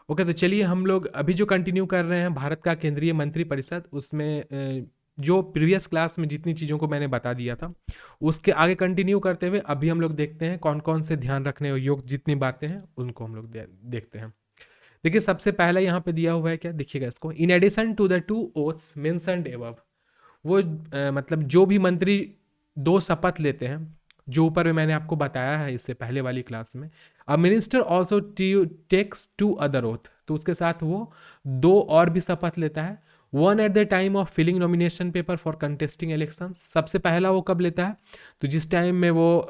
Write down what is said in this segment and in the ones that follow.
Okay, तो चलिए हम लोग अभी जो कंटिन्यू कर रहे हैं भारत का केंद्रीय मंत्रिपरिषद, उसमें जो प्रीवियस क्लास में जितनी चीज़ों को मैंने बता दिया था उसके आगे कंटिन्यू करते हुए अभी हम लोग देखते हैं कौन कौन से ध्यान रखने योग्य जितनी बातें हैं उनको हम लोग देखते हैं। देखिए सबसे पहला यहाँ पे दिया हुआ है, क्या देखिएगा इसको, in addition to the two oaths mentioned above. वो मतलब जो भी मंत्री दो शपथ लेते हैं, जो ऊपर में मैंने आपको बताया है इससे पहले वाली क्लास में, a minister also takes two other oath, तो उसके साथ वो दो और भी शपथ लेता है। One at the time of filing nomination paper for contesting election, सबसे पहला वो कब लेता है, तो जिस टाइम में वो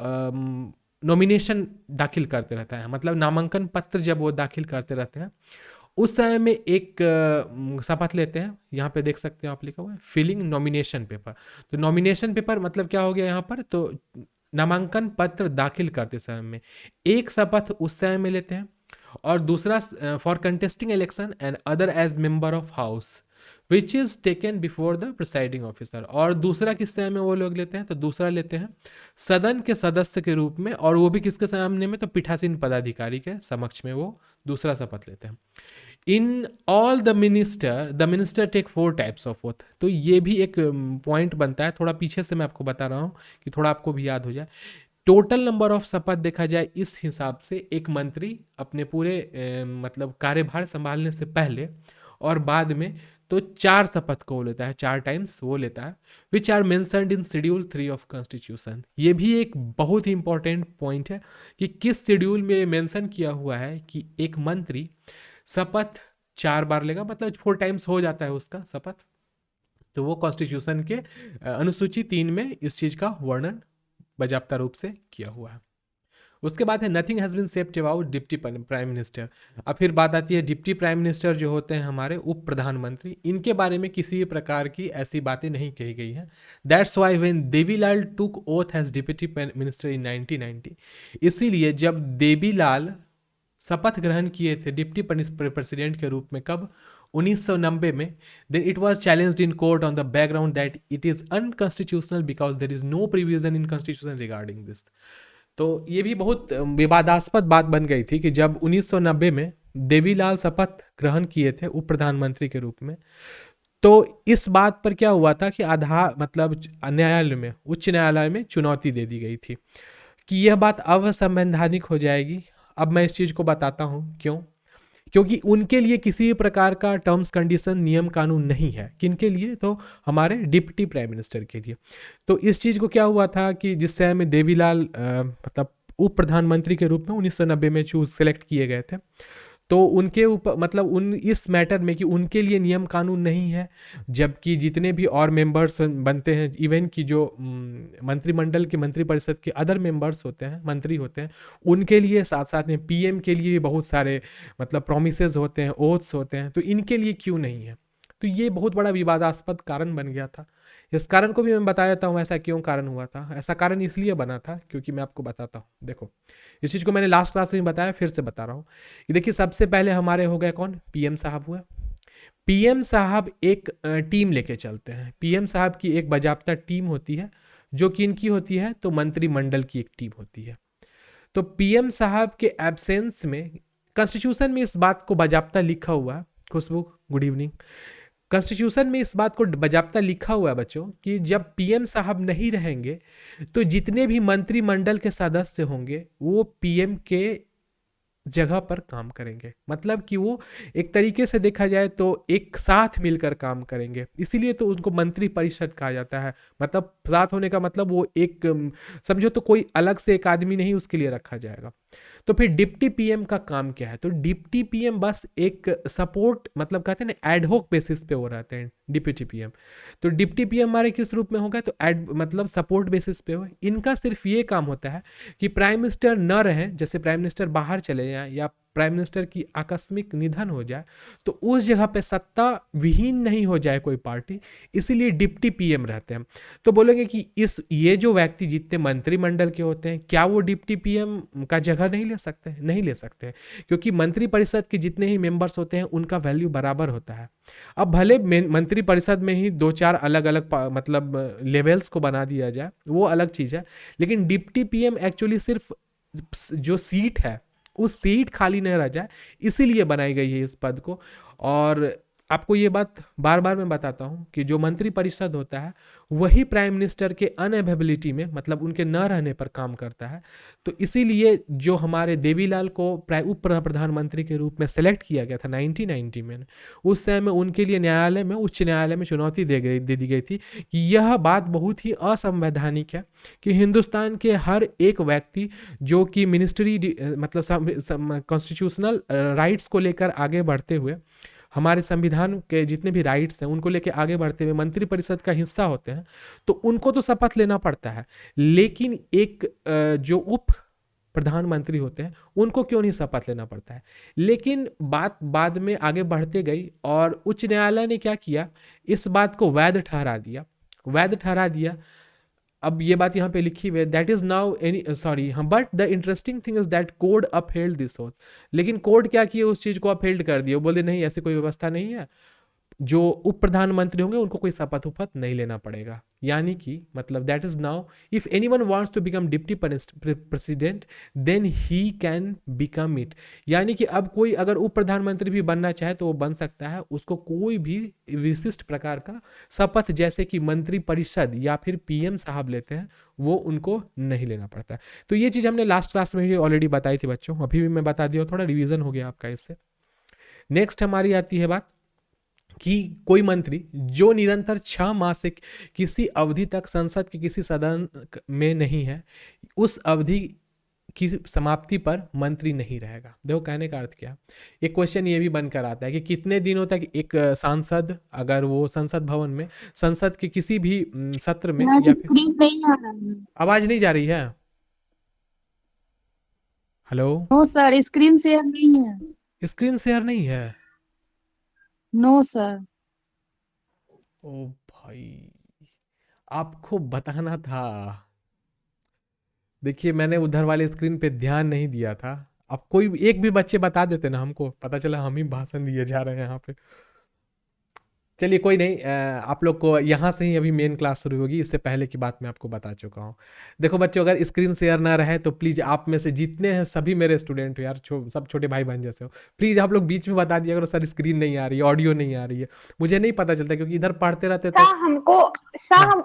नॉमिनेशन दाखिल करते रहता है, मतलब नामांकन पत्र जब वो दाखिल करते रहते हैं उस समय में एक शपथ लेते हैं। यहाँ पे देख सकते हैं आप, लिखा हुआ है फिलिंग नॉमिनेशन पेपर। तो नॉमिनेशन पेपर मतलब क्या हो गया यहाँ पर, तो नामांकन पत्र दाखिल करते समय में एक शपथ उस समय में लेते हैं, और दूसरा for contesting election and other as member of house which is taken before the presiding officer. और दूसरा किस समय में वो लोग लेते हैं, तो दूसरा लेते हैं सदन के सदस्य के रूप में, और वो भी किसके सामने में, तो पीठासीन पदाधिकारी के समक्ष में वो दूसरा शपथ लेते हैं। In all the minister take 4 types of oath. तो ये भी एक पॉइंट बनता है, थोड़ा पीछे से मैं आपको बता रहा हूँ कि थोड़ा आपको भी याद हो जाए। टोटल नंबर ऑफ शपथ देखा जाए इस हिसाब से एक मंत्री अपने पूरे मतलब कार्यभार संभालने से पहले और बाद में तो 4 शपथ को वो लेता है, 4 टाइम्स वो लेता है, which are mentioned in schedule 3 of constitution. ये भी एक बहुत ही इंपॉर्टेंट पॉइंट है कि किस शेड्यूल में मेंशन किया हुआ है कि एक मंत्री शपथ 4 बार लेगा, मतलब 4 टाइम्स हो जाता है उसका शपथ। तो वो कॉन्स्टिट्यूशन के अनुसूची 3 में इस चीज का वर्णन बाजाप्ता रूप से किया हुआ है। उसके बाद है nothing has been said about deputy prime minister. अब फिर बात आती है डिप्टी प्राइम मिनिस्टर जो होते हैं हमारे उप प्रधानमंत्री, इनके बारे में किसी भी प्रकार की ऐसी बातें नहीं कही गई हैं। That's why when Devi Lal took oath as deputy minister in 1990, इसीलिए जब देवीलाल शपथ ग्रहण किए थे डिप्टी प्रेसिडेंट के रूप में, कब, 1990 में, then it was challenged in court on the background that it is unconstitutional because there is no provision in constitution regarding this. तो ये भी बहुत विवादास्पद बात बन गई थी कि जब 1990 में देवीलाल शपथ ग्रहण किए थे उप प्रधानमंत्री के रूप में, तो इस बात पर क्या हुआ था कि आधार मतलब न्यायालय में, उच्च न्यायालय में चुनौती दे दी गई थी कि यह बात अवसंवैधानिक हो जाएगी। अब मैं इस चीज को बताता हूं क्यों। क्योंकि उनके लिए किसी भी प्रकार का टर्म्स कंडीशन नियम कानून नहीं है। किनके लिए, तो हमारे डिप्टी प्राइम मिनिस्टर के लिए। तो इस चीज को क्या हुआ था कि जिस समय में देवीलाल मतलब उप प्रधानमंत्री के रूप में 1990 में चूज सेलेक्ट किए गए थे, तो उनके ऊपर मतलब उन इस मैटर में कि उनके लिए नियम कानून नहीं है, जबकि जितने भी और मेंबर्स बनते हैं, इवन की जो मंत्रिमंडल के मंत्रिपरिषद के अदर मेंबर्स होते हैं, मंत्री होते हैं, उनके लिए साथ साथ में पीएम के लिए भी बहुत सारे मतलब प्रोमिसेस होते हैं, ओथ्स होते हैं, तो इनके लिए क्यों नहीं है। तो ये बहुत बड़ा विवादास्पद कारण बन गया था। इस कारण को भी मैं बता देता हूँ ऐसा क्यों कारण हुआ था। ऐसा कारण इसलिए बना था क्योंकि मैं आपको बताता हूँ, देखो इस चीज़ को मैंने लास्ट क्लास में बताया, फिर से बता रहा हूँ कि देखिए सबसे पहले हमारे हो गए कौन, पीएम साहब हुए। पीएम साहब एक टीम लेके चलते हैं। पीएम साहब की एक बाजाप्ता टीम होती है, जो कि इनकी होती है, तो मंत्रिमंडल की एक टीम होती है। तो पीएम साहब के एब्सेंस में कॉन्स्टिट्यूशन में इस बात को बाजाप्ता लिखा हुआ है, खुशबू गुड इवनिंग, कॉन्स्टिट्यूशन में इस बात को बाजाप्ता लिखा हुआ है बच्चों कि जब पीएम साहब नहीं रहेंगे तो जितने भी मंत्रिमंडल के सदस्य होंगे वो पीएम के जगह पर काम करेंगे। मतलब कि वो एक तरीके से देखा जाए तो एक साथ मिलकर काम करेंगे, इसीलिए तो उनको मंत्री परिषद कहा जाता है। मतलब साथ होने का मतलब वो एक समझो तो कोई अलग से एक आदमी नहीं उसके लिए रखा जाएगा। तो फिर डिप्टी पीएम का काम क्या है, तो डिप्टी पीएम बस एक सपोर्ट, मतलब कहते हैं ना एडहोक बेसिस पे वो रहते हैं डिप्टी पीएम। तो डिप्टी पीएम हमारे किस रूप में होगा, तो एड मतलब सपोर्ट बेसिस पे हो। इनका सिर्फ ये काम होता है कि प्राइम मिनिस्टर न रहे, जैसे प्राइम मिनिस्टर बाहर चले जाए या प्राइम मिनिस्टर की आकस्मिक निधन हो जाए, तो उस जगह पे सत्ता विहीन नहीं हो जाए कोई पार्टी, इसीलिए डिप्टी पीएम रहते हैं। तो बोलेंगे कि इस ये जो व्यक्ति जितने मंत्रिमंडल के होते हैं, क्या वो डिप्टी पीएम का जगह नहीं ले सकते हैं? नहीं ले सकते हैं, क्योंकि मंत्रिपरिषद के जितने ही मेंबर्स होते हैं उनका वैल्यू बराबर होता है। अब भले मंत्रिपरिषद में ही 2-4 अलग अलग मतलब लेवल्स को बना दिया जाए, वो अलग चीज़ है, लेकिन डिप्टी पीएम एक्चुअली सिर्फ जो सीट है उस सीट खाली न रह जाए, इसीलिए बनाई गई है इस पद को। और आपको ये बात बार बार मैं बताता हूं कि जो मंत्रिपरिषद होता है वही प्राइम मिनिस्टर के अनअवेलेबिलिटी में, मतलब उनके न रहने पर काम करता है। तो इसीलिए जो हमारे देवीलाल को उप प्रधानमंत्री के रूप में सेलेक्ट किया गया था 1990 में, उस समय में उनके लिए न्यायालय में, उच्च न्यायालय में चुनौती दे दी गई थी कि यह बात बहुत ही असंवैधानिक है कि हिंदुस्तान के हर एक व्यक्ति जो कि मिनिस्ट्री मतलब कॉन्स्टिट्यूशनल राइट्स को लेकर आगे बढ़ते हुए, हमारे संविधान के जितने भी राइट्स हैं उनको लेकर आगे बढ़ते हुए मंत्रिपरिषद का हिस्सा होते हैं, तो उनको तो शपथ लेना पड़ता है। लेकिन एक जो उप प्रधानमंत्री होते हैं उनको क्यों नहीं शपथ लेना पड़ता है? लेकिन बात बाद में आगे बढ़ते गई और उच्च न्यायालय ने क्या किया, इस बात को वैध ठहरा दिया, वैध ठहरा दिया। अब ये बात यहाँ पे लिखी हुई है, that is now any sorry हाँ, but the interesting thing is that court upheld this oath. लेकिन कोर्ट क्या किए, उस चीज को अपहेल्ड कर दिया, वो बोले नहीं ऐसी कोई व्यवस्था नहीं है, जो उप प्रधानमंत्री होंगे उनको कोई शपथ उपथ नहीं लेना पड़ेगा। यानी कि मतलब that is now if anyone wants to become deputy president then he can become it. यानी कि अब कोई अगर उप प्रधानमंत्री भी बनना चाहे तो वो बन सकता है, उसको कोई भी विशिष्ट प्रकार का शपथ जैसे कि मंत्री परिषद या फिर पीएम साहब लेते हैं वो उनको नहीं लेना पड़ता है। तो ये चीज़ हमने लास्ट क्लास में भी ऑलरेडी बताई थी बच्चों, अभी भी मैं बता दिया, थोड़ा रिवीजन हो गया आपका इससे। नेक्स्ट हमारी आती है बात कि कोई मंत्री जो निरंतर 6 माह से किसी अवधि तक संसद के किसी सदन में नहीं है, उस अवधि की समाप्ति पर मंत्री नहीं रहेगा। देखो कहने का अर्थ क्या, एक क्वेश्चन ये भी बनकर आता है कि कितने दिनों तक एक सांसद अगर वो संसद भवन में संसद के किसी भी सत्र में या फिर स्क्रीन नहीं आ रहा है। आवाज नहीं जा रही है? Hello, no sir, screen share नहीं है। स्क्रीन शेयर नहीं है? No sir. ओ भाई, आपको बताना था। देखिए मैंने उधर वाले स्क्रीन पे ध्यान नहीं दिया था। अब कोई एक भी बच्चे बता देते ना, हमको पता चला हम ही भाषण दिए जा रहे हैं यहाँ पे। चलिए कोई नहीं, आप लोग को यहाँ से ही अभी मेन क्लास शुरू होगी, इससे पहले की बात मैं आपको बता चुका हूँ। देखो बच्चों, अगर स्क्रीन शेयर ना रहे तो प्लीज़ आप में से जितने हैं सभी मेरे स्टूडेंट हो यार, सब छोटे भाई बहन जैसे हो, प्लीज़ आप लोग बीच में बता दिया करो सर स्क्रीन नहीं आ रही है, ऑडियो नहीं आ रही है। मुझे नहीं पता चलता क्योंकि इधर पढ़ते रहते सा तो। हमको सा हाँ, हम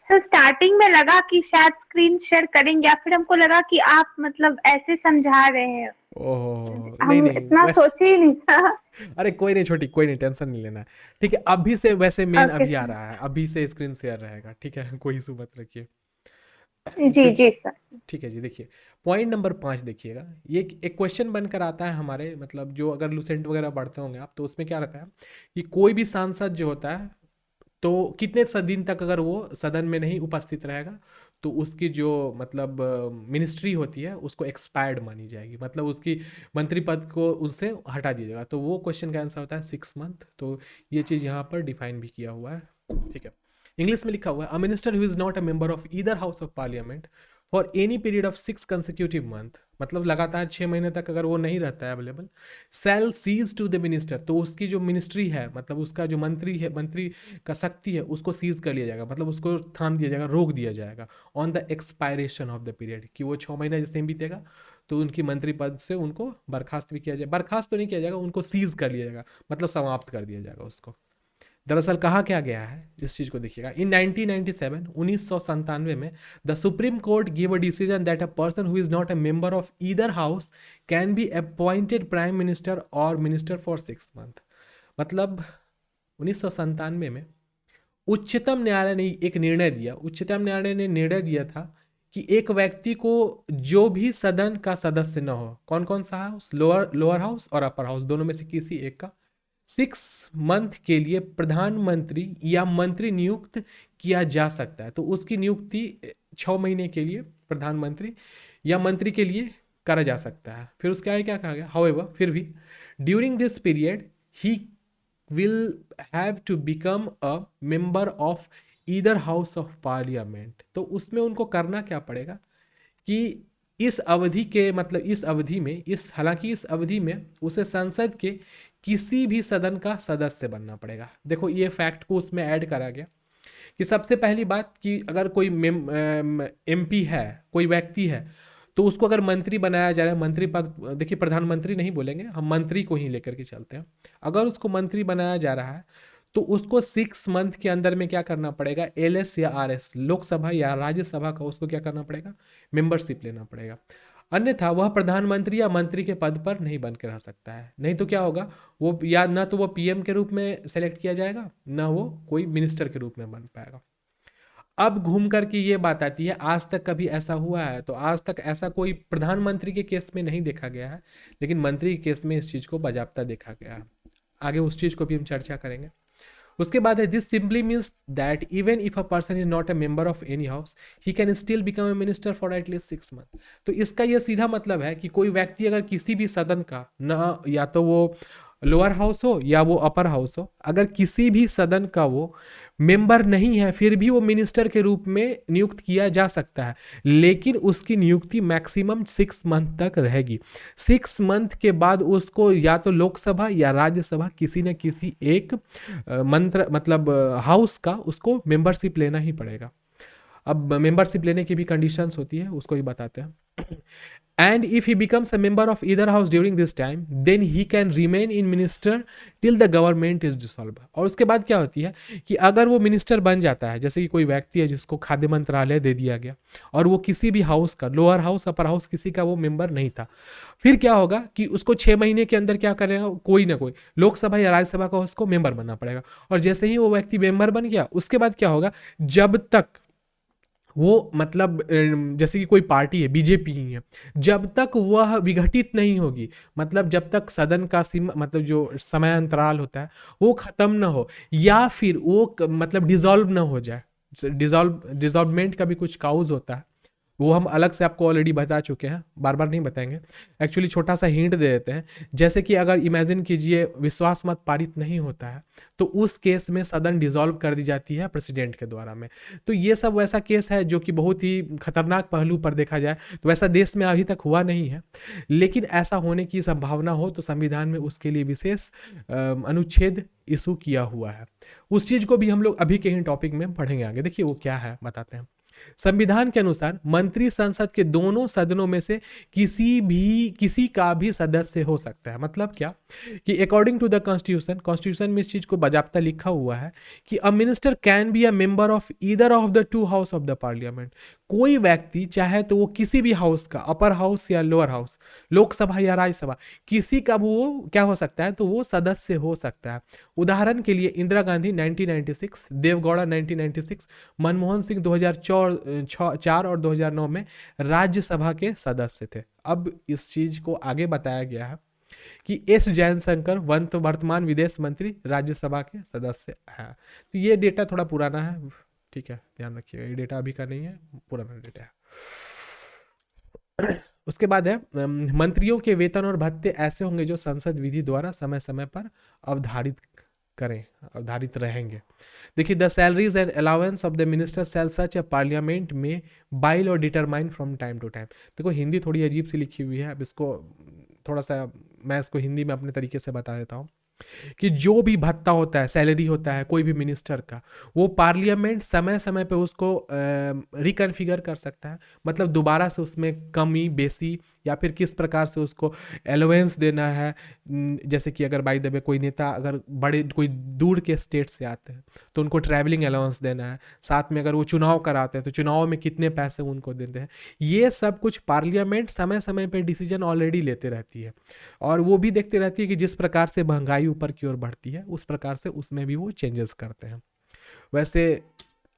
सर स्टार्टिंग में लगा कि शायद स्क्रीन शेयर करेंगे, या फिर हमको लगा कि आप मतलब ऐसे समझा रहे हैं। ओहो नहीं हम नहीं इतना वैसे, सोचे ही नहीं सर। अरे कोई नहीं छोटी, कोई नहीं, टेंशन नहीं लेना है। ठीक है, अभी से वैसे मेन ओके अभी आ सर। रहा है, अभी से स्क्रीन शेयर रहेगा, ठीक है कोई इशू मत रखिए। जी क्योंकि जी सर। ठीक है जी, देखिए पॉइंट नंबर 5 देखिएगा, ये एक क्वेश्चन बनकर आता है हमारे, मतलब जो अगर लुसेंट वगैरह पढ़ते होंगे आप तो उसमें क्या रहता है कि कोई भी सांसद जो होता है तो कितने दिन तक अगर वो सदन में नहीं उपस्थित रहेगा तो उसकी जो मतलब मिनिस्ट्री होती है उसको एक्सपायर्ड मानी जाएगी, मतलब उसकी मंत्री पद को उससे हटा दिया जाएगा। तो वो क्वेश्चन का आंसर होता है 6 मंथ। तो ये चीज़ यहाँ पर डिफाइन भी किया हुआ है, ठीक है। इंग्लिश में लिखा हुआ है, a minister who is not a member of either house of parliament for any period of 6 consecutive month, मतलब लगातार 6 महीने तक अगर वो नहीं रहता है available, shall cease to the minister, तो उसकी जो मिनिस्ट्री है, मतलब उसका जो मंत्री है, मंत्री का शक्ति है, उसको सीज कर लिया जाएगा, मतलब उसको थाम दिया जाएगा, रोक दिया जाएगा on the expiration of the period, कि वो 6 महीना जैसे ही बीतेगा तो उनकी मंत्री पद से उनको बर्खास्त भी किया जाए, बर्खास्त तो नहीं किया जाएगा, उनको सीज कर लिया जाएगा, मतलब समाप्त कर दिया जाएगा उसको। दरअसल कहा क्या गया है इस चीज को देखिएगा, इन 1997 1997 में the supreme court give a decision that a person who is not a member of either house can be appointed prime minister और मिनिस्टर फॉर 6 मंथ। मतलब 1997 में उच्चतम न्यायालय ने एक निर्णय दिया, उच्चतम न्यायालय ने निर्णय दिया था कि एक व्यक्ति को जो भी सदन का सदस्य न हो, कौन कौन सा हाउस, लोअर लोअर हाउस और अपर हाउस, दोनों में से किसी एक का 6 मंथ के लिए प्रधानमंत्री या मंत्री नियुक्त किया जा सकता है। तो उसकी नियुक्ति 6 महीने के लिए प्रधानमंत्री या मंत्री के लिए करा जा सकता है। फिर उसके आगे क्या कहा गया, हाउएवर फिर भी during this period he will have to become a member of either house of parliament। तो उसमें उनको करना क्या पड़ेगा कि इस अवधि के, मतलब इस अवधि में, इस हालांकि इस अवधि में उसे संसद के किसी भी सदन का सदस्य बनना पड़ेगा। देखो ये फैक्ट को उसमें ऐड करा गया कि सबसे पहली बात कि अगर कोई एमपी है, कोई व्यक्ति है, तो उसको अगर मंत्री बनाया जा रहा है, मंत्री पद, देखिए प्रधानमंत्री नहीं बोलेंगे, हम मंत्री को ही लेकर के चलते हैं। अगर उसको मंत्री बनाया जा रहा है तो उसको 6 मंथ के अंदर में क्या करना पड़ेगा, एलएस या आरएस, लोकसभा या राज्यसभा का उसको क्या करना पड़ेगा, मेंबरशिप लेना पड़ेगा। अन्यथा वह प्रधानमंत्री या मंत्री के पद पर नहीं बन के रह सकता है। नहीं तो क्या होगा, वो या ना तो वो पीएम के रूप में सेलेक्ट किया जाएगा, ना वो कोई मिनिस्टर के रूप में बन पाएगा। अब घूम करके ये बात आती है, आज तक कभी ऐसा हुआ है? तो आज तक ऐसा कोई प्रधानमंत्री के केस में नहीं देखा गया है, लेकिन मंत्री के केस में इस चीज को बाजाप्ता देखा गया है। आगे उस चीज को भी हम चर्चा करेंगे। उसके बाद है, this simply means that even if a person is not a member of any house he can still become a minister for at least 6 month. तो इसका यह सीधा मतलब है कि कोई व्यक्ति अगर किसी भी सदन का, ना या तो वो लोअर हाउस हो या वो अपर हाउस हो, अगर किसी भी सदन का वो मेंबर नहीं है, फिर भी वो मिनिस्टर के रूप में नियुक्त किया जा सकता है, लेकिन उसकी नियुक्ति मैक्सिमम 6 मंथ तक रहेगी। 6 मंथ के बाद उसको या तो लोकसभा या राज्यसभा किसी न किसी एक मंत्र मतलब हाउस का उसको मेंबरशिप लेना ही पड़ेगा। अब मेंबरशिप लेने की भी कंडीशंस होती है, उसको ही बताते हैं। And if he becomes a member of either house during this time then he can remain in minister till the government is dissolve. और उसके बाद क्या होती है कि अगर वो मिनिस्टर बन जाता है, जैसे कि कोई व्यक्ति है जिसको खाद्य मंत्रालय दे दिया गया और वो किसी भी हाउस का, लोअर हाउस अपर हाउस किसी का वो मेंबर नहीं था, फिर क्या होगा कि उसको 6 महीने के अंदर क्या करेगा, कोई ना कोई लोकसभा या राज्यसभा का उसको मेंबर बनना पड़ेगा। और जैसे ही वो व्यक्ति मेंबर बन गया, उसके बाद क्या होगा, जब तक वो मतलब जैसे कि कोई पार्टी है, बीजेपी ही है, जब तक वह विघटित नहीं होगी, मतलब जब तक सदन का सीमा मतलब जो समय अंतराल होता है वो खत्म ना हो, या फिर वो मतलब डिसॉल्व ना हो जाए। डिसॉल्वमेंट का भी कुछ काउज होता है, वो हम अलग से आपको ऑलरेडी बता चुके हैं, बार बार नहीं बताएंगे। एक्चुअली छोटा सा हिंट दे देते हैं, जैसे कि अगर इमेजिन कीजिए विश्वास मत पारित नहीं होता है, तो उस केस में सदन डिसॉल्व कर दी जाती है प्रेसिडेंट के द्वारा में। तो ये सब वैसा केस है जो कि बहुत ही खतरनाक पहलू पर देखा जाए तो वैसा देश में अभी तक हुआ नहीं है, लेकिन ऐसा होने की संभावना हो तो संविधान में उसके लिए विशेष अनुच्छेद इशू किया हुआ है। उस चीज को भी हम लोग अभी के ही टॉपिक में पढ़ेंगे आगे। देखिए वो क्या है, बताते हैं। संविधान के अनुसार मंत्री संसद के दोनों सदनों में से किसी का भी सदस्य हो सकता है। मतलब क्या कि अकॉर्डिंग टू द कॉन्स्टिट्यूशन में इस चीज को बाजाप्ता लिखा हुआ है कि a minister can be a member of either of the two house of the parliament. कोई व्यक्ति चाहे तो वो किसी भी हाउस का, अपर हाउस या लोअर हाउस, लोकसभा या राज्यसभा, किसी का वो क्या हो सकता है, तो वो सदस्य हो सकता है। उदाहरण के लिए इंदिरा गांधी 1996, देवगौड़ा 1996, मनमोहन सिंह 2004 और 2009 में राज्यसभा के सदस्य थे। अब इस चीज को आगे बताया गया है कि एस जयशंकर वर्तमान विदेश मंत्री राज्यसभा के सदस्य हैं। तो ये डेटा थोड़ा पुराना है, ठीक है, ध्यान रखिएगा, ये डेटा अभी का नहीं है, पुराना डेटा है। उसके बाद है मंत्रियों के वेतन और भत्ते ऐसे होंगे जो संसद विधि द्वारा समय समय पर अवधारित रहेंगे। देखिए, the salaries and allowance of the minister shall such a parliament may by law और determine from time to time. देखो हिंदी थोड़ी अजीब सी लिखी हुई है, अब इसको थोड़ा सा मैं इसको हिंदी में अपने तरीके से बता देता हूँ कि जो भी भत्ता होता है, सैलरी होता है कोई भी मिनिस्टर का, वो पार्लियामेंट समय समय पे उसको रिकन्फिगर कर सकता है। मतलब दोबारा से उसमें कमी बेसी या फिर किस प्रकार से उसको एलोवेंस देना है। जैसे कि अगर बाय द वे कोई नेता अगर कोई दूर के स्टेट से आते हैं तो उनको ट्रैवलिंग अलाउंस देना है। साथ में अगर वो चुनाव कराते हैं तो चुनाव में कितने पैसे उनको देते हैं, ये सब कुछ पार्लियामेंट समय समय पर डिसीजन ऑलरेडी लेते रहती है। और वो भी देखते रहती है कि जिस प्रकार से महंगाई ऊपर की ओर बढ़ती है उस प्रकार से उसमें भी वो चेंजेस करते हैं। वैसे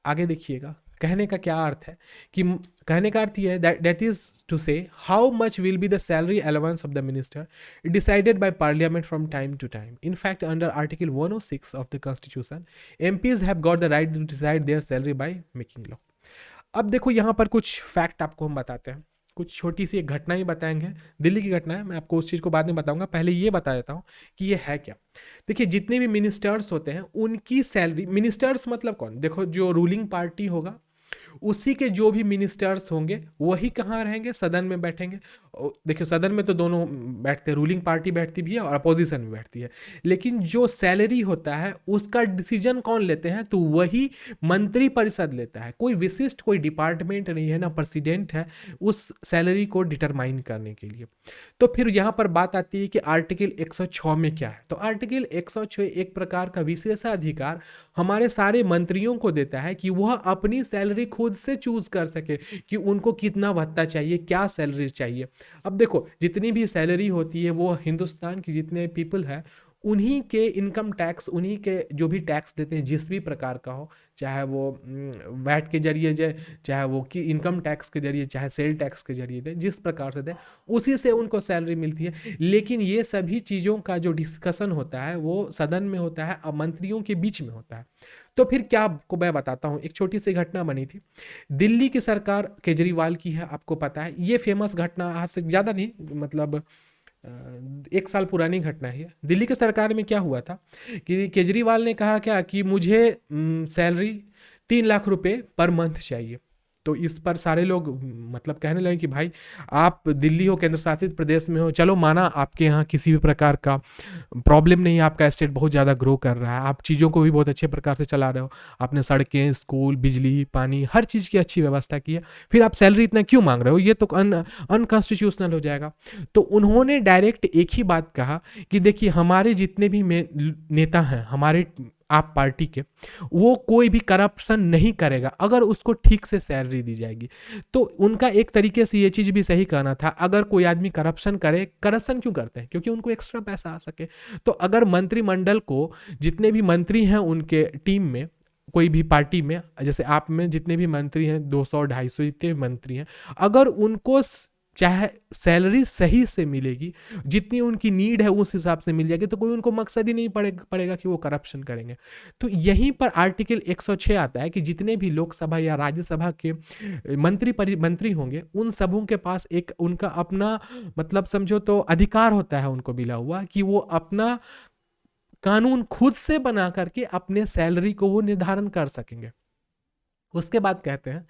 आगे देखिएगा, कहने का क्या अर्थ है कि कहने का अर्थ ये है that is to say how much will be the salary allowance of the minister decided by parliament from time to time. In fact under article 106 of the constitution MPs have got the right to decide their salary by making law. अब देखो यहाँ पर कुछ fact आपको हम बताते हैं, कुछ छोटी सी एक घटना ही बताएंगे, दिल्ली की घटना है, मैं आपको उस चीज़ को बाद में बताऊंगा, पहले ये बता देता हूँ कि ये है क्या। देखिए जितने भी मिनिस्टर्स होते हैं उनकी सैलरी, मिनिस्टर्स मतलब कौन, देखो जो रूलिंग पार्टी होगा उसी के जो भी मिनिस्टर्स होंगे वही कहाँ रहेंगे, सदन में बैठेंगे। देखिए सदन में तो दोनों बैठते हैं, रूलिंग पार्टी बैठती भी है और अपोजिशन भी बैठती है, लेकिन जो सैलरी होता है उसका डिसीजन कौन लेते हैं, तो वही मंत्री परिषद लेता है। कोई विशिष्ट कोई डिपार्टमेंट नहीं है, ना प्रेसिडेंट है उस सैलरी को डिटरमाइन करने के लिए। तो फिर यहाँ पर बात आती है कि आर्टिकल 106 में क्या है। तो आर्टिकल 106 एक प्रकार का विशेषाधिकार हमारे सारे मंत्रियों को देता है कि वह अपनी सैलरी खुद से चूज कर सके कि उनको कितना भत्ता चाहिए, क्या सैलरी चाहिए। अब देखो जितनी भी सैलरी होती है वो हिंदुस्तान की जितने पीपल है उन्हीं के इनकम टैक्स, उन्हीं के जो भी टैक्स देते हैं जिस भी प्रकार का हो, चाहे वो वैट के जरिए जाए, चाहे वो कि इनकम टैक्स के जरिए, चाहे सेल टैक्स के जरिए दे, जिस प्रकार से दे उसी से उनको सैलरी मिलती है। लेकिन ये सभी चीज़ों का जो डिस्कशन होता है वो सदन में होता है और मंत्रियों के बीच में होता है। तो फिर क्या आपको मैं बताता हूँ, एक छोटी सी घटना बनी थी दिल्ली की सरकार केजरीवाल की है, आपको पता है ये फेमस घटना, आज से ज़्यादा नहीं मतलब 1 साल पुरानी घटना है। दिल्ली की सरकार में क्या हुआ था कि केजरीवाल ने कहा क्या कि मुझे सैलरी 3 लाख रुपए पर मंथ चाहिए। तो इस पर सारे लोग मतलब कहने लगे कि भाई आप दिल्ली हो, केंद्र शासित प्रदेश में हो, चलो माना आपके यहाँ किसी भी प्रकार का प्रॉब्लम नहीं है, आपका स्टेट बहुत ज़्यादा ग्रो कर रहा है, आप चीज़ों को भी बहुत अच्छे प्रकार से चला रहे हो, आपने सड़कें, स्कूल, बिजली, पानी, हर चीज़ की अच्छी व्यवस्था की है, फिर आप सैलरी इतना क्यों मांग रहे हो, ये तो अनकॉन्स्टिट्यूशनल हो जाएगा। तो उन्होंने डायरेक्ट एक ही बात कहा कि देखिए हमारे जितने भी नेता हैं हमारे आप पार्टी के, वो कोई भी करप्शन नहीं करेगा अगर उसको ठीक से सैलरी दी जाएगी। तो उनका एक तरीके से ये चीज़ भी सही कहना था, अगर कोई आदमी करप्शन करे, करप्शन क्यों करते हैं, क्योंकि उनको एक्स्ट्रा पैसा आ सके। तो अगर मंत्रिमंडल को जितने भी मंत्री हैं उनके टीम में, कोई भी पार्टी में, जैसे आप में जितने भी मंत्री हैं 200-250 जितने भी मंत्री हैं, अगर उनको चाहे सैलरी सही से मिलेगी, जितनी उनकी नीड है उस हिसाब से मिल जाएगी, तो कोई उनको मकसद ही नहीं पड़ेगा कि वो करप्शन करेंगे। तो यहीं पर आर्टिकल 106 आता है कि जितने भी लोकसभा या राज्यसभा के मंत्री होंगे उन सबों के पास एक उनका अपना मतलब समझो तो अधिकार होता है उनको मिला हुआ कि वो अपना कानून खुद से बना करके अपने सैलरी को वो निर्धारण कर सकेंगे। उसके बाद कहते हैं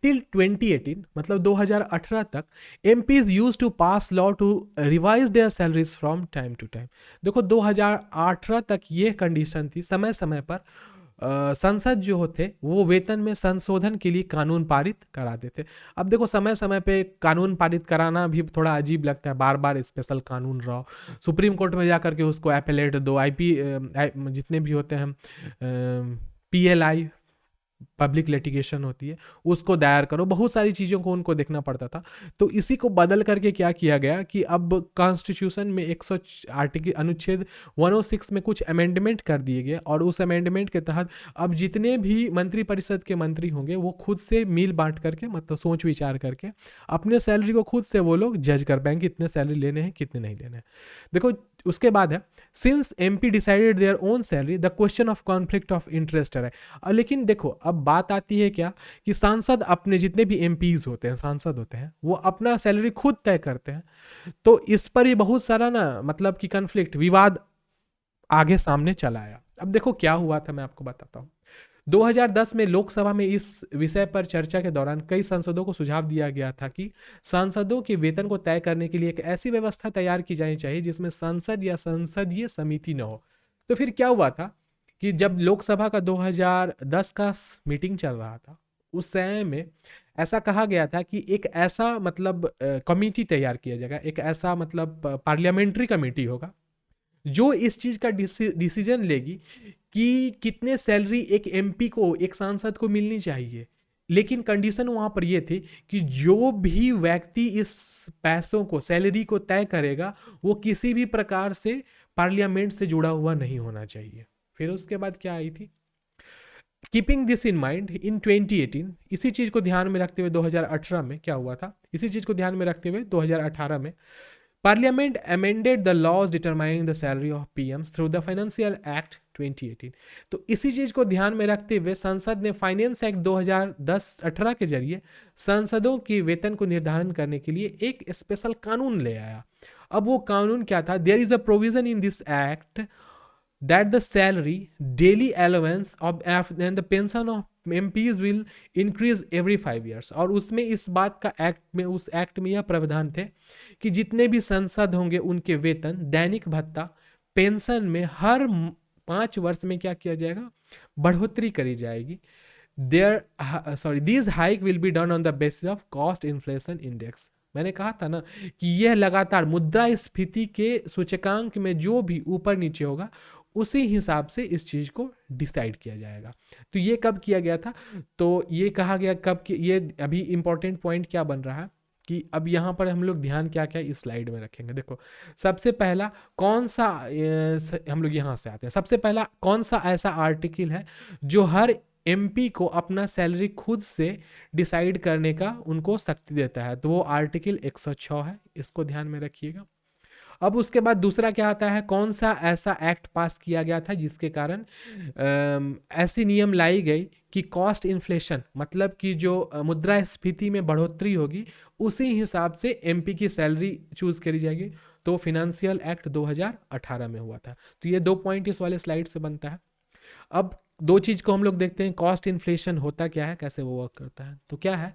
टिल 2018 मतलब 2018 तक MPs use to pass law to revise their salaries from time to time. देखो 2018 तक ये कंडीशन थी, समय समय पर संसद जो होते वो वेतन में संशोधन के लिए कानून पारित करा देते। अब देखो समय समय पे कानून पारित कराना भी थोड़ा अजीब लगता है, बार बार स्पेशल कानून रहो, सुप्रीम कोर्ट में जाकर के उसको अपीलेट दो, जितने भी होते हैं PLI पब्लिक लिटिगेशन होती है उसको दायर करो, बहुत सारी चीज़ों को उनको देखना पड़ता था। तो इसी को बदल करके क्या किया गया कि अब कॉन्स्टिट्यूशन में 100 आर्टिकल अनुच्छेद 106 में कुछ अमेंडमेंट कर दिए गए और उस अमेंडमेंट के तहत अब जितने भी मंत्रिपरिषद के मंत्री होंगे वो खुद से मील बांट करके मतलब सोच विचार करके अपने सैलरी को खुद से वो लोग जज कर पाएंगे कितने सैलरी लेने हैं कितने नहीं लेने हैं। देखो उसके बाद है since MP decided their own salary the question of conflict of interest है। लेकिन देखो अब बात आती है क्या कि सांसद अपने जितने भी MPs होते हैं, सांसद होते हैं, वो अपना सैलरी खुद तय करते हैं। तो इस पर ये बहुत सारा ना मतलब कि कॉन्फ्लिक्ट विवाद आगे सामने चला आया। अब देखो क्या हुआ था मैं आपको बताता हूँ। 2010 में लोकसभा में इस विषय पर चर्चा के दौरान कई सांसदों को सुझाव दिया गया था कि सांसदों के वेतन को तय करने के लिए एक ऐसी व्यवस्था तैयार की जानी चाहिए जिसमें संसद या संसदीय समिति न हो। तो फिर क्या हुआ था कि जब लोकसभा का 2010 का मीटिंग चल रहा था उस समय में ऐसा कहा गया था कि एक ऐसा मतलब कमेटी तैयार किया जाएगा, एक ऐसा मतलब पार्लियामेंट्री कमेटी होगा जो इस चीज़ का डिसीजन लेगी कि कितने सैलरी एक MP को, एक सांसद को मिलनी चाहिए। लेकिन कंडीशन वहाँ पर ये थी कि जो भी व्यक्ति इस पैसों को, सैलरी को तय करेगा वो किसी भी प्रकार से पार्लियामेंट से जुड़ा हुआ नहीं होना चाहिए। फिर उसके बाद क्या आई थी, keeping this in mind in 2018, इसी चीज़ को ध्यान में रखते हुए 2018 में क्या हुआ था, इसी चीज़ को ध्यान में रखते हुए 2018 में Parliament amended the laws determining the salary of PMs through the Financial Act 2018। तो इसी चीज को ध्यान में रखते हुए संसद ने फाइनेंस एक्ट 2010-18 के जरिए सांसदों के वेतन को निर्धारण करने के लिए एक स्पेशल कानून ले आया। अब वो कानून क्या था, there is a provision in this act that the salary, daily allowance of and the pension of MPs will increase every 5 years। और उसमें इस बात का एक्ट में, उस एक्ट में यह प्रावधान थे कि जितने भी सांसद होंगे उनके वेतन, दैनिक भत्ता, पेंशन में हर 5 वर्ष में क्या किया जाएगा, बढ़ोतरी करी जाएगी। This hike will be done on the basis of cost inflation index. मैंने कहा था ना कि यह लगातार मुद्रास्फीति के सूचकांक में जो भी ऊपर नीचे होगा उसी हिसाब से इस चीज को डिसाइड किया जाएगा। तो ये कब किया गया था, तो ये कहा गया कब कि ये अभी इंपॉर्टेंट पॉइंट क्या बन रहा है कि अब यहाँ पर हम लोग ध्यान क्या क्या इस स्लाइड में रखेंगे। देखो सबसे पहला कौन सा हम लोग यहाँ से आते हैं, सबसे पहला कौन सा ऐसा आर्टिकल है जो हर एमपी को अपना सैलरी खुद से डिसाइड करने का उनको शक्ति देता है, तो वो आर्टिकल 106 है, इसको ध्यान में रखिएगा। अब उसके बाद दूसरा क्या आता है, कौन सा ऐसा एक्ट पास किया गया था जिसके कारण ऐसी नियम लाई गई कि कॉस्ट इन्फ्लेशन मतलब कि जो मुद्रास्फीति में बढ़ोतरी होगी उसी हिसाब से एमपी की सैलरी चूज करी जाएगी। तो फिनेंशियल एक्ट 2018 में हुआ था। तो ये 2 पॉइंट इस वाले स्लाइड से बनता है। अब 2 चीज को हम लोग देखते हैं, कॉस्ट इन्फ्लेशन होता क्या है, कैसे वो वर्क करता है। तो क्या है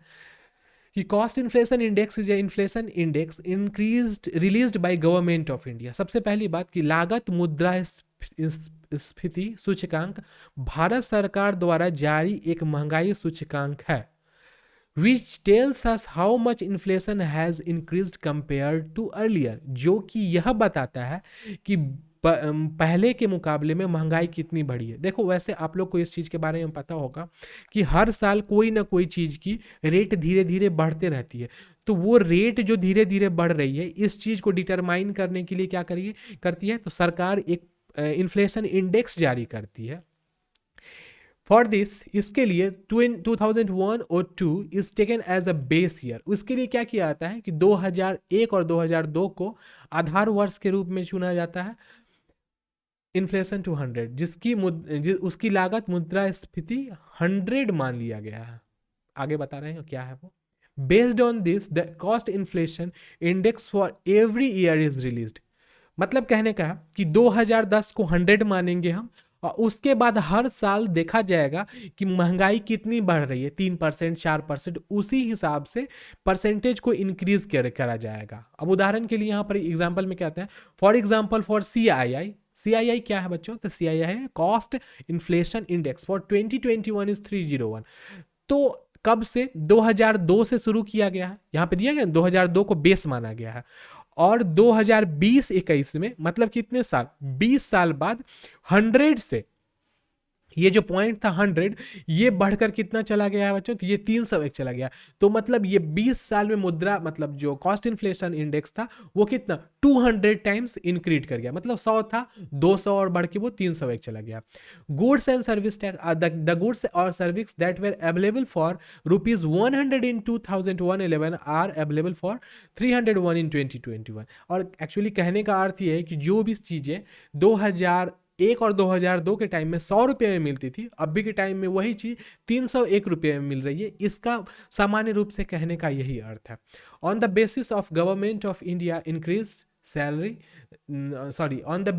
कि cost inflation index is inflation index increased released by government of India. सबसे पहली बात कि लागत मुद्रास्फीति सूचकांक भारत सरकार द्वारा जारी एक महंगाई सूचकांक है, which tells us how much inflation has increased compared to earlier, जो कि यह बताता है कि पहले के मुकाबले में महंगाई कितनी बढ़ी है। देखो वैसे आप लोग को इस चीज़ के बारे में पता होगा कि हर साल कोई ना कोई चीज़ की रेट धीरे धीरे बढ़ते रहती है, तो वो रेट जो धीरे धीरे बढ़ रही है इस चीज़ को डिटरमाइन करने के लिए क्या करती है, तो सरकार एक इन्फ्लेशन इंडेक्स जारी करती है। फॉर दिस, इसके लिए 2001 और 2 is taken as a base year. उसके लिए क्या किया जाता है कि 2001 और 2002 को आधार वर्ष के रूप में चुना जाता है। इन्फ्लेशन टू 100 उसकी लागत मुद्रास्फीति 100 मान लिया गया है। आगे बता रहे हैं क्या है वो। Based on this the cost inflation index for every year is released. मतलब कहने का है कि 2010 को 100 मानेंगे हम, और उसके बाद हर साल देखा जाएगा कि महंगाई कितनी बढ़ रही है, 3% 4%, उसी हिसाब से परसेंटेज को इंक्रीज करा जाएगा। अब उदाहरण के लिए यहाँ पर एग्जाम्पल में क्या आता है, फॉर एग्जाम्पल फॉर CII क्या है बच्चों, तो CII है cost inflation index for 2021 is 301। तो कब से, 2002 से शुरू किया गया है, यहाँ पे दिया गया 2002 को बेस माना गया है, और 2020-21 में मतलब कितने साल, 20 साल बाद 100 से ये जो पॉइंट था 100, ये बढ़कर कितना चला गया है बच्चों, तो ये 301 चला गया। तो मतलब ये 20 साल में मुद्रा मतलब जो कॉस्ट इन्फ्लेशन इंडेक्स था वो कितना 200 टाइम्स इंक्रीज कर गया। मतलब 100 था, 200 और बढ़ के वो 301 चला गया। Goods and service tax, the goods और service that were available for ₹100 in 2011 are available for 301 in 2021। और एक्चुअली कहने का अर्थ ये है कि जो भी चीज़ें 2001 और 2002 के टाइम में 100 रुपये में मिलती थी, अभी के टाइम में वही चीज़ 301 रुपये में मिल रही है। इसका सामान्य रूप से कहने का यही अर्थ है। On the basis of government of India increase salary, on the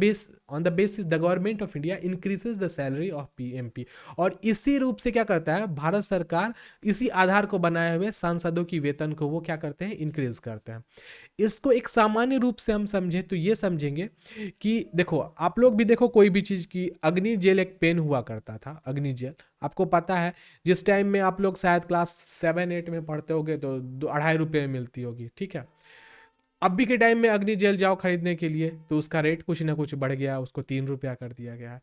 basis the government of India increases the salary of PMP। और इसी रूप से क्या करता है भारत सरकार, इसी आधार को बनाए हुए सांसदों की वेतन को वो क्या करते हैं, इंक्रीज करते हैं। इसको एक सामान्य रूप से हम समझे तो ये समझेंगे कि देखो आप लोग भी देखो कोई भी चीज़ की, अग्नि जेल एक पेन हुआ करता था, अग्नि जेल आपको पता है, जिस टाइम में आप लोग शायद क्लास 7-8 में पढ़ते होगे तो 2.5 रुपये में मिलती होगी, ठीक है। अभी के टाइम में अग्नि जेल जाओ खरीदने के लिए तो उसका रेट कुछ ना कुछ बढ़ गया, उसको 3 रुपया कर दिया गया।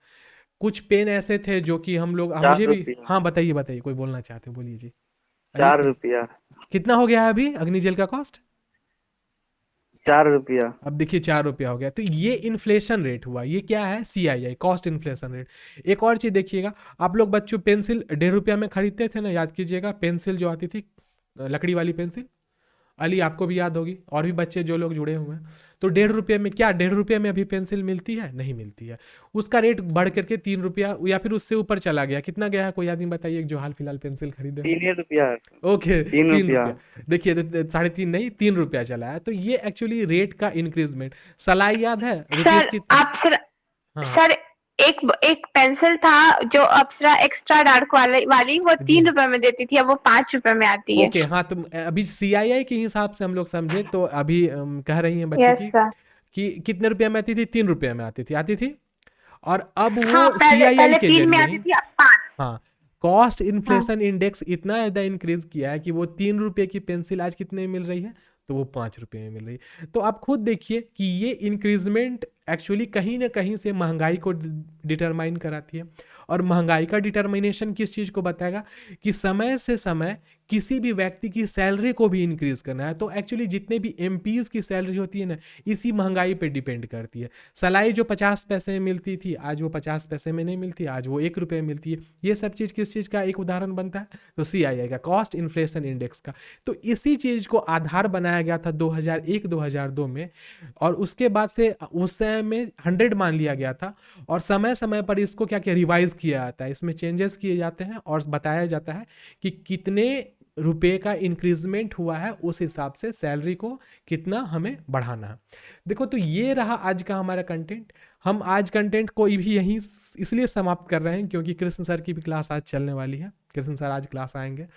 कुछ पेन ऐसे थे जो कि हम लोग, मुझे भी, 4 रुपया। हाँ बताइए बताइए, कोई बोलना चाहते हैं बोलिए जी। 4 रुपया। कितना हो गया है अभी अग्नि जेल का कॉस्ट, 4 रुपया। अब देखिए 4 रुपया हो गया। तो ये इन्फ्लेशन रेट हुआ, ये क्या है, CII कॉस्ट इन्फ्लेशन रेट। एक और चीज़ देखिएगा, आप लोग बच्चों पेंसिल 1.5 रुपया में खरीदते थे ना, याद कीजिएगा, पेंसिल जो आती थी लकड़ी वाली पेंसिल, अली आपको भी याद होगी और भी बच्चे जो लोग जुड़े हुए हैं, तो 1.5 रुपये में, क्या 1.5 रुपये में अभी पेंसिल मिलती है, नहीं मिलती है। उसका रेट बढ़ करके 3 रुपया या फिर उससे ऊपर चला गया। कितना गया है कोई आदमी बताइए जो हाल फिलहाल पेंसिल खरीदे। 3 रुपया। ओके 3 3 रुपया। रुपया, देखिए तो 3.5 नहीं 3 रुपया चला है। तो ये एक्चुअली रेट का इंक्रीजमेंट। सलाई याद है रुपीज सर की, आप सर हाँ सर एक एक पेंसिल था जो अप्सरा एक्स्ट्रा डार्क वाली वो जी 3 रुपए में देती थी, अब वो 5 रुपए में आती है। ओके हाँ तो अभी सीआईआई के हिसाब से हम लोग समझे तो अभी कह रही हैं बच्ची यस की सर। कि कितने रुपए में आती थी, 3 रुपए में आती थी। और अब हाँ, वो पहले सीआईआई पहले के 3 में जरिए आती ही थी, अब 5। हाँ कॉस्ट हाँ। इन्फ्लेशन इंडेक्स इतना ज़्यादा इंक्रीज किया है कि वो 3 रुपए की पेंसिल आज कितने में मिल रही है, तो वो 5 रुपए में मिल रही है। तो आप खुद देखिए कि ये इंक्रीजमेंट एक्चुअली कहीं ना कहीं से महंगाई को डिटरमाइन कराती है। और महंगाई का डिटर्मिनेशन किस चीज़ को बताएगा कि समय से समय किसी भी व्यक्ति की सैलरी को भी इंक्रीज करना है। तो एक्चुअली जितने भी एमपीज़ की सैलरी होती है ना, इसी महंगाई पे डिपेंड करती है। सलाई जो 50 पैसे में मिलती थी आज वो 50 पैसे में नहीं मिलती, आज वो 1 रुपये में मिलती है। ये सब चीज़ किस चीज़ का एक उदाहरण बनता है, तो सीआईआई का कॉस्ट इन्फ्लेशन इंडेक्स का। तो इसी चीज़ को आधार बनाया गया था 2001-2002 में, और उसके बाद से उस समय में 100 मान लिया गया था। और समय समय पर इसको क्या क्या रिवाइज किया जाता है, इसमें चेंजेस किए जाते हैं और बताया जाता है कि कितने रुपए का इंक्रीजमेंट हुआ है, उस हिसाब से सैलरी को कितना हमें बढ़ाना है। देखो तो ये रहा आज का हमारा कंटेंट। हम आज कंटेंट को भी यहीं इसलिए समाप्त कर रहे हैं क्योंकि कृष्ण सर की भी क्लास आज चलने वाली है। कृष्ण सर आज क्लास आएंगे,